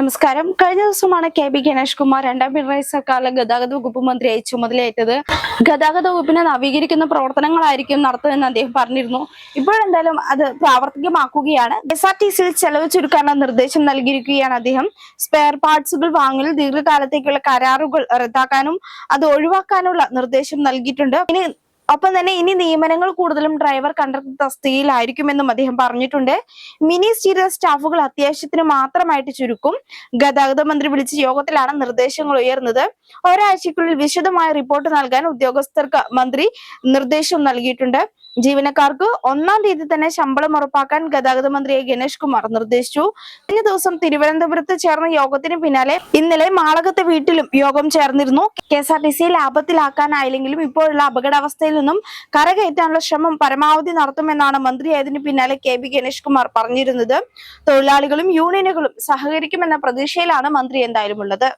നമസ്കാരം. കഴിഞ്ഞ ദിവസമാണ് KB ഗണേഷ് കുമാർ രണ്ടാം പിണറായി സർക്കാരിലെ ഗതാഗത വകുപ്പ് മന്ത്രിയായി ചുമതലയേറ്റത്. ഗതാഗത വകുപ്പിനെ നവീകരിക്കുന്ന പ്രവർത്തനങ്ങളായിരിക്കും നടത്തുമെന്ന് അദ്ദേഹം പറഞ്ഞിരുന്നു. ഇപ്പോഴെന്തായാലും അത് പ്രാവർത്തികമാക്കുകയാണ്. SRTCയിൽ ചെലവ് ചുരുക്കാനുള്ള നിർദ്ദേശം നൽകിയിരിക്കുകയാണ് അദ്ദേഹം. സ്പെയർ പാർട്സുകൾ വാങ്ങൽ ദീർഘകാലത്തേക്കുള്ള കരാറുകൾ റദ്ദാക്കാനും അത് ഒഴിവാക്കാനുള്ള നിർദ്ദേശം നൽകിയിട്ടുണ്ട്. ഒപ്പം തന്നെ ഇനി നിയമനങ്ങൾ കൂടുതലും ഡ്രൈവർ കണ്ടക്ടർ തസ്തികയിലായിരിക്കുമെന്നും അദ്ദേഹം പറഞ്ഞിട്ടുണ്ട്. മിനി സ്റ്റീരിയൽ സ്റ്റാഫുകൾ അത്യാവശ്യത്തിന് മാത്രമായിട്ട് ചുരുക്കും. ഗതാഗത മന്ത്രി വിളിച്ച യോഗത്തിലാണ് നിർദ്ദേശങ്ങൾ ഉയർന്നത്. ഒരാഴ്ചയ്ക്കുള്ളിൽ വിശദമായ റിപ്പോർട്ട് നൽകാൻ ഉദ്യോഗസ്ഥർക്ക് മന്ത്രി നിർദ്ദേശം നൽകിയിട്ടുണ്ട്. ജീവനക്കാർക്ക് 1-ാം തീയതി തന്നെ ശമ്പളം ഉറപ്പാക്കാൻ ഗതാഗത മന്ത്രിയെ ഗണേഷ് കുമാർ നിർദ്ദേശിച്ചു. കഴിഞ്ഞ ദിവസം തിരുവനന്തപുരത്ത് ചേർന്ന യോഗത്തിന് പിന്നാലെ ഇന്നലെ മാളകത്തെ വീട്ടിലും യോഗം ചേർന്നിരുന്നു. KSRTC ലാഭത്തിലാക്കാനായില്ലെങ്കിലും ഇപ്പോഴുള്ള അപകടാവസ്ഥയിൽ നിന്നും കരകയറ്റാനുള്ള ശ്രമം പരമാവധി നടത്തുമെന്നാണ് മന്ത്രിയായതിനു പിന്നാലെ KB ഗണേഷ് കുമാർ പറഞ്ഞിരുന്നത്. തൊഴിലാളികളും യൂണിയനുകളും സഹകരിക്കുമെന്ന പ്രതീക്ഷയിലാണ് മന്ത്രി എന്തായാലും ഉള്ളത്.